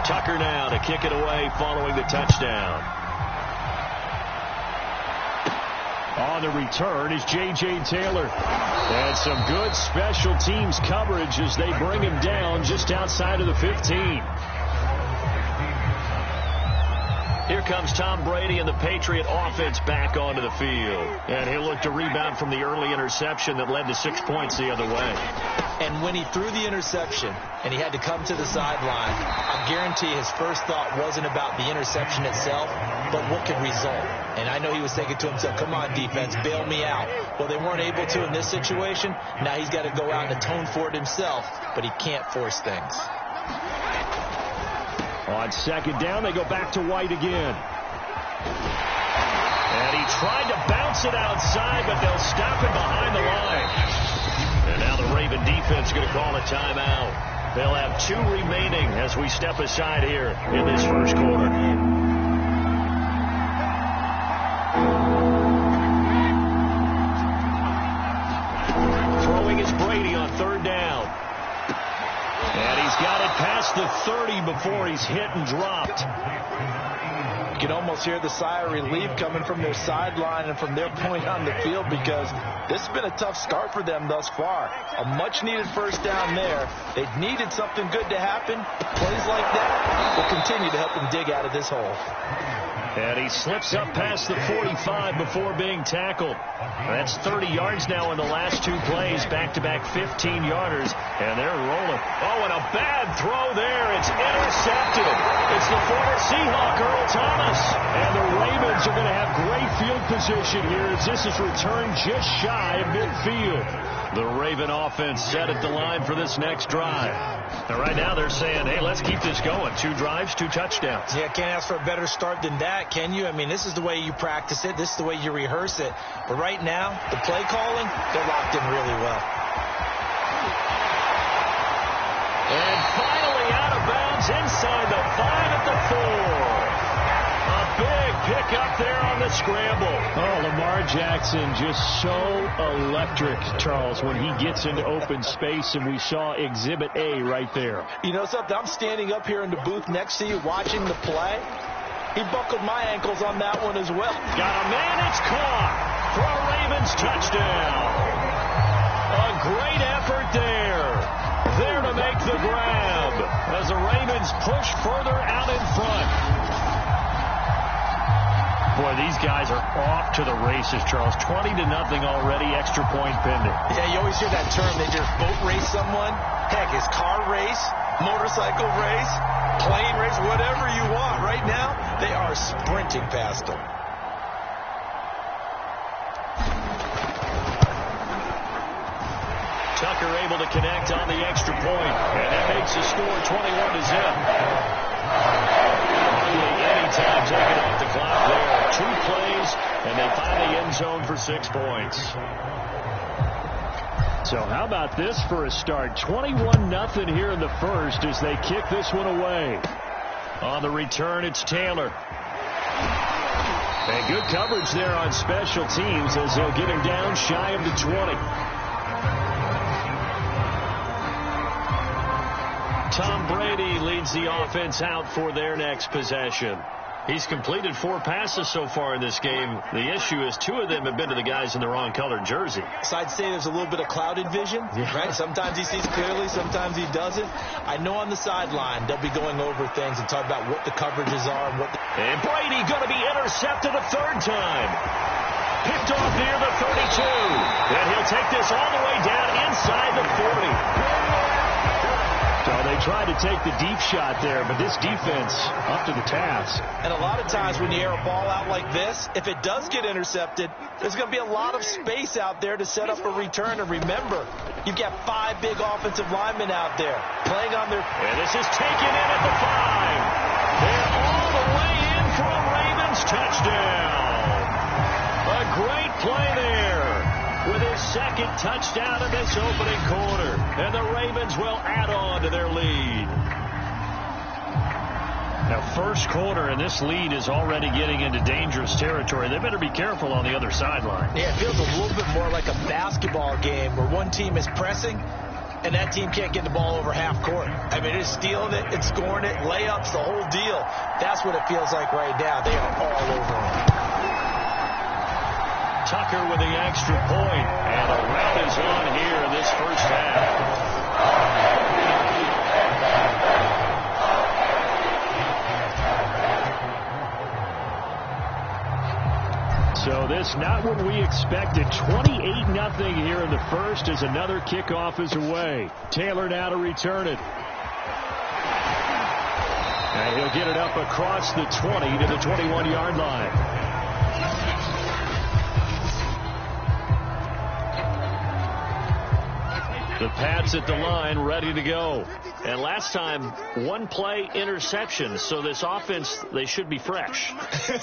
Tucker now to kick it away following the touchdown. On the return is J.J. Taylor. And some good special teams coverage as they bring him down just outside of the 15. Here comes Tom Brady and the Patriot offense back onto the field. And he'll look to rebound from the early interception that led to 6 points the other way. And when he threw the interception and he had to come to the sideline, I guarantee his first thought wasn't about the interception itself, but what could result. And I know he was thinking to himself, come on, defense, bail me out. Well, they weren't able to in this situation. Now he's got to go out and atone for it himself, but he can't force things. On second down, they go back to White again. And he tried to bounce it outside, but they'll stop him behind the line. And now the Raven defense is going to call a timeout. They'll have 2 remaining as we step aside here in this first quarter. Throwing is Brady on third down. And he's got it past the 30 before he's hit and dropped. You can almost hear the sigh of relief coming from their sideline and from their point on the field, because this has been a tough start for them thus far. A much-needed first down there. They needed something good to happen. Plays like that will continue to help them dig out of this hole. And he slips up past the 45 before being tackled. That's 30 yards now in the last 2 plays. Back-to-back 15-yarders. And they're rolling. Oh, and a bad throw there. It's intercepted. It's the former Seahawk, Earl Thomas. And the Ravens are going to have great field position here as this is returned just shy of midfield. The Raven offense set at the line for this next drive. And right now they're saying, hey, let's keep this going. 2 drives, 2 touchdowns. Yeah, can't ask for a better start than that, can you? I mean, this is the way you practice it. This is the way you rehearse it. But right now, the play calling, they're locked in really well. And finally out of bounds inside the 5 at the 4. A big pick up there on the scramble. Oh, Lamar Jackson just so electric, Charles, when he gets into open space, and we saw Exhibit A right there. You know something? I'm standing up here in the booth next to you watching the play. He buckled my ankles on that one as well. Got a man, it's caught for a Ravens touchdown. A great effort there. There to make the grab as the Ravens push further out in front. Boy, these guys are off to the races, Charles. 20-0 already, extra point pending. Yeah, you always hear that term. They just boat race someone. Heck, it's car race, motorcycle race, plane race, whatever you want. Right now, they are sprinting past them. Tucker able to connect on the extra point, and that makes the score 21-0. Any time taken off the clock there. 2 plays, and they find the end zone for 6 points. So how about this for a start? 21-0 here in the first as they kick this one away. On the return, it's Taylor. And good coverage there on special teams as they'll get him down shy of the 20. Tom Brady leads the offense out for their next possession. He's completed 4 passes so far in this game. The issue is 2 of them have been to the guys in the wrong colored jersey. So I'd say there's a little bit of clouded vision, right? Sometimes he sees clearly, sometimes he doesn't. I know on the sideline they'll be going over things and talk about what the coverages are. And Brady going to be intercepted a 3rd time. Picked off near the 32. And he'll take this all the way down inside the 40. So they tried to take the deep shot there, but this defense up to the task. And a lot of times when you air a ball out like this, if it does get intercepted, there's going to be a lot of space out there to set up a return. And remember, you've got 5 big offensive linemen out there playing on their... And this is taken in at the 5. They're all the way in for a Ravens touchdown. A great play there with his 2nd touchdown in this opening quarter. And the Ravens will add on to their lead. Now, first quarter, and this lead is already getting into dangerous territory. They better be careful on the other sideline. Yeah, it feels a little bit more like a basketball game where one team is pressing and that team can't get the ball over half court. I mean, it's stealing it, it's scoring it, layups, the whole deal. That's what it feels like right now. They are all over it. Tucker with the extra point, and a rout is on here in this first half. So this not what we expected. 28-0 here in the first as another kickoff is away. Taylor now to return it. And he'll get it up across the 20 to the 21-yard line. The Pats at the line, ready to go. And last time, one play interception. So this offense, they should be fresh.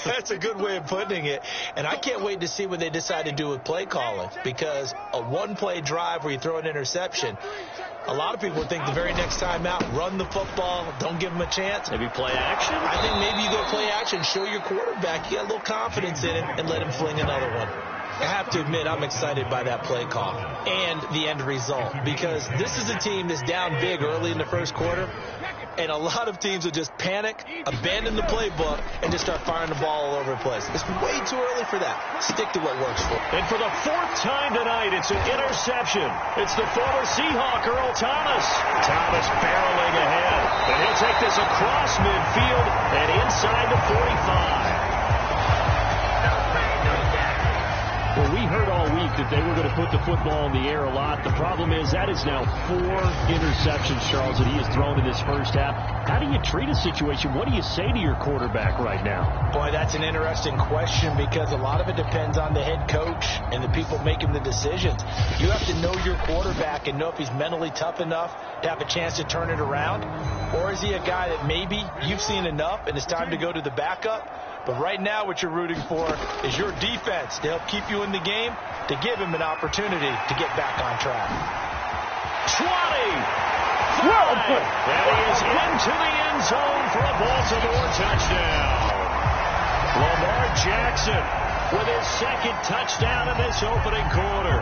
That's a good way of putting it. And I can't wait to see what they decide to do with play calling. Because a one-play drive where you throw an interception, a lot of people think the very next time out, run the football, don't give them a chance. Maybe play action? I think maybe you go play action, show your quarterback you got a little confidence in it, and let him fling another one. I have to admit, I'm excited by that play call and the end result, because this is a team that's down big early in the first quarter, and a lot of teams will just panic, abandon the playbook, and just start firing the ball all over the place. It's way too early for that. Stick to what works for you. And for the fourth time tonight, it's an interception. It's the former Seahawk, Earl Thomas. Thomas barreling ahead, and he'll take this across midfield and inside the 45. Well, we heard all week that they were going to put the football in the air a lot. The problem is that is now 4 interceptions, Charles, that he has thrown in this first half. How do you treat a situation? What do you say to your quarterback right now? Boy, that's an interesting question, because a lot of it depends on the head coach and the people making the decisions. You have to know your quarterback and know if he's mentally tough enough to have a chance to turn it around, or is he a guy that maybe you've seen enough and it's time to go to the backup? But right now what you're rooting for is your defense to help keep you in the game, to give him an opportunity to get back on track. 20! And he is into the end zone for a Baltimore touchdown. Lamar Jackson with his second touchdown in this opening quarter.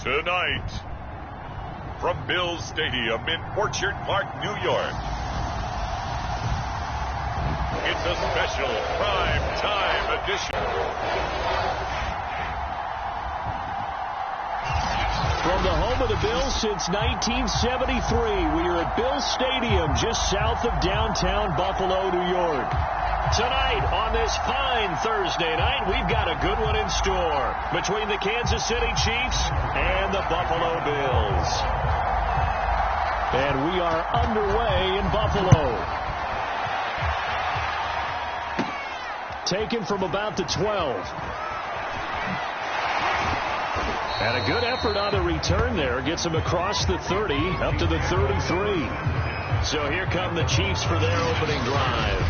Tonight, from Bills Stadium in Orchard Park, New York, it's a special prime time edition. From the home of the Bills since 1973, we are at Bills Stadium just south of downtown Buffalo, New York. Tonight on this fine Thursday night, we've got a good one in store between the Kansas City Chiefs and the Buffalo Bills. And we are underway in Buffalo. Taken from about the 12. And a good effort on the return there. Gets him across the 30, up to the 33. So here come the Chiefs for their opening drive.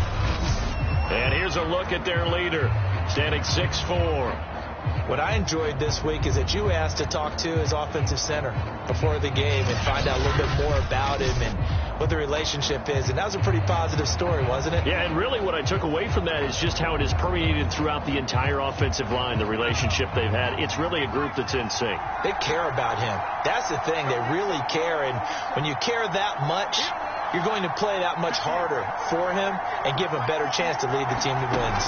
And here's a look at their leader, standing 6'4". What I enjoyed this week is that you asked to talk to his offensive center before the game and find out a little bit more about him and what the relationship is. And that was a pretty positive story, wasn't it? Yeah, and really what I took away from that is just how it is permeated throughout the entire offensive line, the relationship they've had. It's really a group that's in sync. They care about him. That's the thing. They really care. And when you care that much, you're going to play that much harder for him and give him a better chance to lead the team to wins.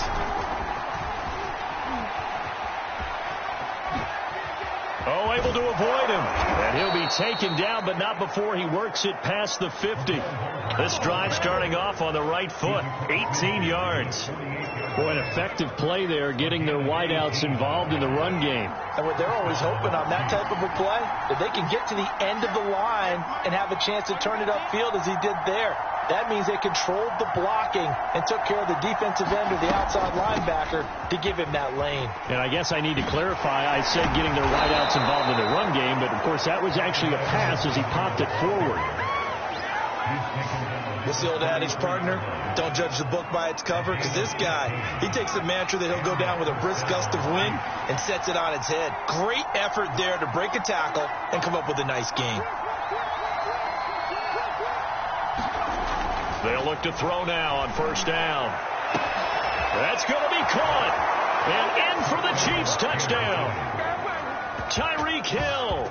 Oh, able to avoid him. And he'll be taken down, but not before he works it past the 50. This drive starting off on the right foot, 18 yards. Boy, an effective play there, getting their wideouts involved in the run game. And what they're always hoping on that type of a play, that they can get to the end of the line and have a chance to turn it upfield as he did there. That means they controlled the blocking and took care of the defensive end or the outside linebacker to give him that lane. And I guess I need to clarify, I said getting their wideouts involved in the run game, but of course that was actually a pass as he popped it forward. What's the old adage, partner? Don't judge the book by its cover, because this guy, he takes the mantra that he'll go down with a brisk gust of wind and sets it on its head. Great effort there to break a tackle and come up with a nice game. They'll look to throw now on first down. That's going to be caught. And in for the Chiefs touchdown. Tyreek Hill,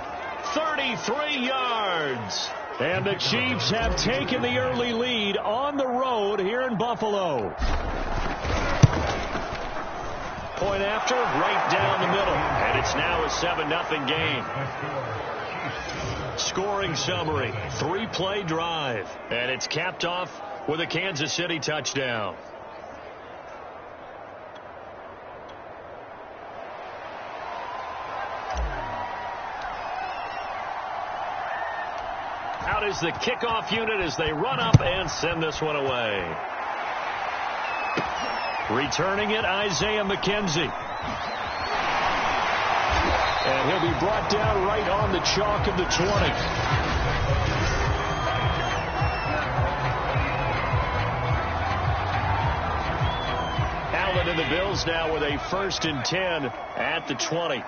33 yards. And the Chiefs have taken the early lead on the road here in Buffalo. Point after, right down the middle. And it's now a 7-0 game. Scoring summary, 3-play drive. And it's capped off with a Kansas City touchdown. Out is the kickoff unit as they run up and send this one away. Returning it, Isaiah McKenzie. And he'll be brought down right on the chalk of the 20. Allen and the Bills now with a 1st and 10 at the 20.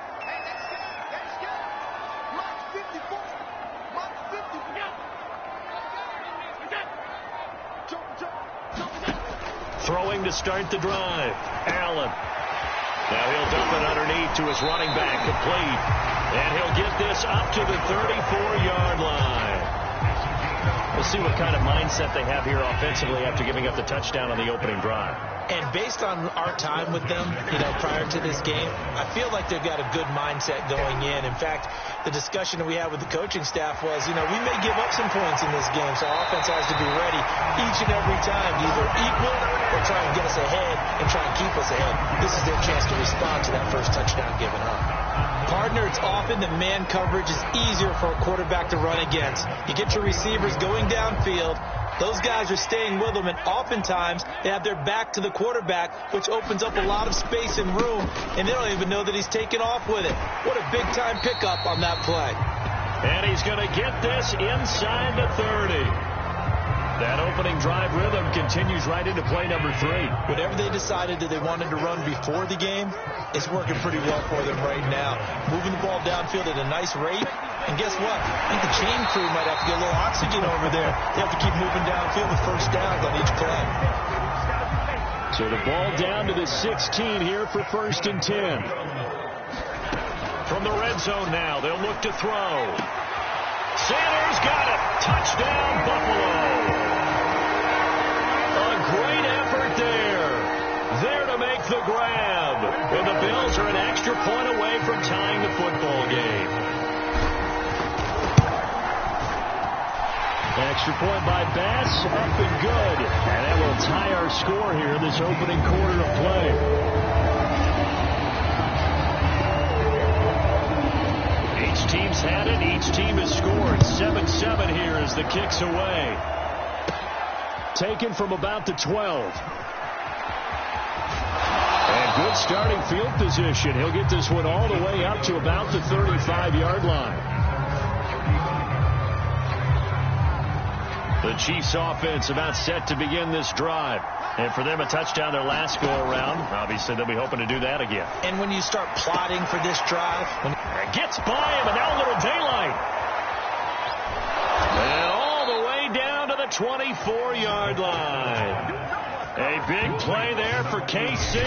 Throwing to start the drive. Allen. Now he'll dump it underneath to his running back, complete. And he'll get this up to the 34-yard line. We'll see what kind of mindset they have here offensively after giving up the touchdown on the opening drive. And based on our time with them, prior to this game, I feel like they've got a good mindset going in. In fact, the discussion that we had with the coaching staff was, we may give up some points in this game, so our offense has to be ready each and every time to either equal or try and get us ahead and try and keep us ahead. This is their chance to respond to that first touchdown given up. Partner, it's often that man coverage is easier for a quarterback to run against. You get your receivers going downfield. Those guys are staying with them, and oftentimes they have their back to the quarterback, which opens up a lot of space and room, and they don't even know that he's taken off with it. What a big-time pickup on that play. And he's going to get this inside the 30. That opening drive rhythm continues right into play number 3. Whatever they decided that they wanted to run before the game, it's working pretty well for them right now. Moving the ball downfield at a nice rate. And guess what? I think the chain crew might have to get a little oxygen over there. They have to keep moving downfield with first downs on each play. So the ball down to the 16 here for 1st and 10. From the red zone now, they'll look to throw. Sanders got it. Touchdown, Buffalo. A great effort there. There to make the grab. And the Bills are an extra point away from tying the football game. And Extra point by Bass, up and good. And that will tie our score here in this opening quarter of play. Each team's had it. Each team has scored. 7-7 here as the kick's away. Taken from about the 12. And good starting field position. He'll get this one all the way up to about the 35-yard line. The Chiefs offense about set to begin this drive. And for them, a touchdown their last go-around. Obviously, they'll be hoping to do that again. And when you start plotting for this drive... It gets by him, and now a little daylight. And all the way down to the 24-yard line. A big play there for KC.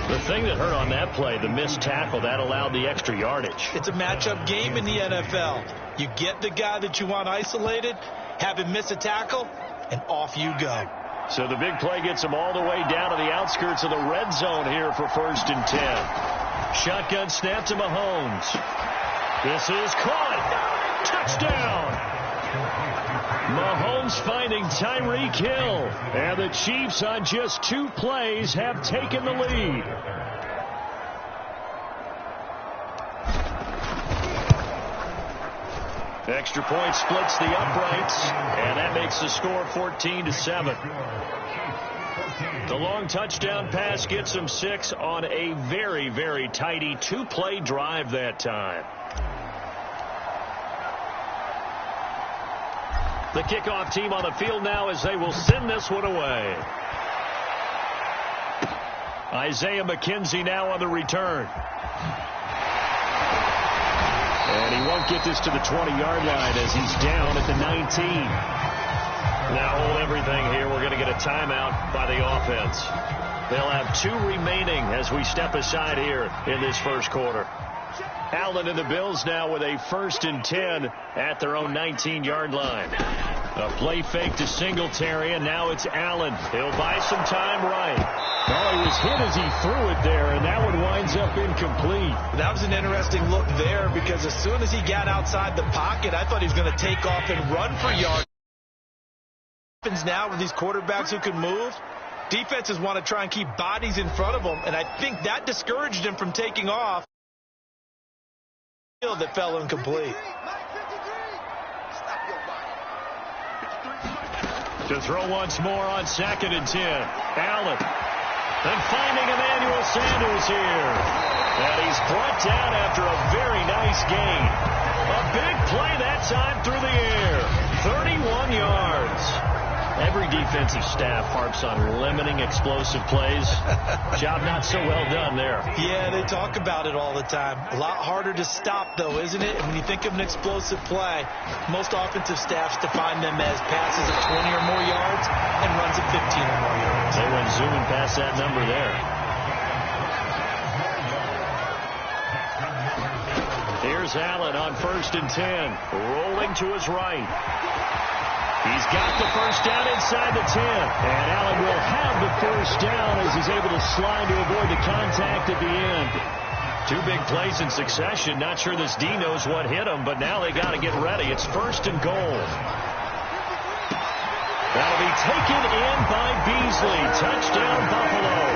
The thing that hurt on that play, the missed tackle, that allowed the extra yardage. It's a matchup game in the NFL. You get the guy that you want isolated, have him miss a tackle, and off you go. So the big play gets him all the way down to the outskirts of the red zone here for 1st and 10. Shotgun snap to Mahomes. This is caught. Touchdown. Mahomes finding Tyreek Hill. And the Chiefs on just 2 plays have taken the lead. Extra point splits the uprights, and that makes the score 14-7. The long touchdown pass gets him 6 on a very, very tidy 2-play drive that time. The kickoff team on the field now as they will send this one away. Isaiah McKenzie now on the return. And he won't get this to the 20-yard line as he's down at the 19. Now hold everything here. We're going to get a timeout by the offense. They'll have 2 remaining as we step aside here in this first quarter. Allen and the Bills now with a 1st and 10 at their own 19-yard line. A play fake to Singletary, and now it's Allen. He'll buy some time right. Well, he was hit as he threw it there, and that one winds up incomplete. That was an interesting look there because as soon as he got outside the pocket, I thought he was going to take off and run for yards. Now with these quarterbacks who can move, defenses want to try and keep bodies in front of them, and I think that discouraged him from taking off. That fell incomplete. To throw once more on 2nd and 10. Allen. And finding Emmanuel Sanders here. And he's brought down after a very nice gain. A big play that time through the air. 31 yards. Every defensive staff harps on limiting explosive plays. Job not so well done there. Yeah, they talk about it all the time. A lot harder to stop, though, isn't it? And when you think of an explosive play, most offensive staffs define them as passes of 20 or more yards and runs of 15 or more yards. They went zooming past that number there. Here's Allen on 1st and 10. Rolling to his right. He's got the first down inside the 10. And Allen will have the first down as he's able to slide to avoid the contact at the end. 2 big plays in succession. Not sure this D knows what hit him, but now they got to get ready. It's 1st and goal. That'll be taken in by Beasley. Touchdown, Buffalo.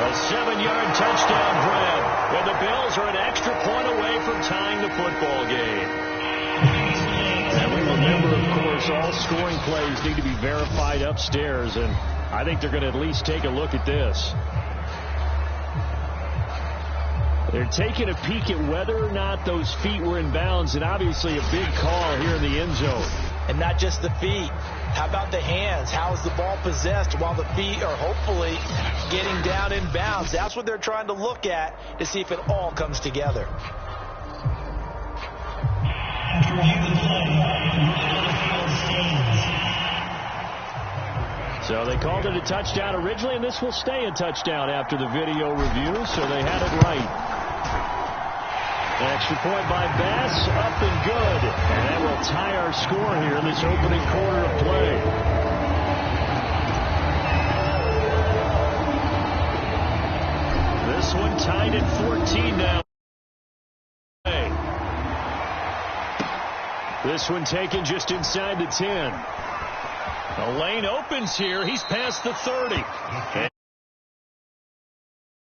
A 7-yard touchdown grab. And the Bills are an extra point away from tying the football game. And we remember, of course, all scoring plays need to be verified upstairs, and I think they're going to at least take a look at this. They're taking a peek at whether or not those feet were in bounds, and obviously a big call here in the end zone. And not just the feet. How about the hands? How is the ball possessed while the feet are hopefully getting down in bounds? That's what they're trying to look at to see if it all comes together. So they called it a touchdown originally, and this will stay a touchdown after the video review, so they had it right. An extra point by Bass, up and good. And that will tie our score here in this opening quarter of play. This one tied at 14 now. This one taken just inside the 10. The lane opens here. He's past the 30.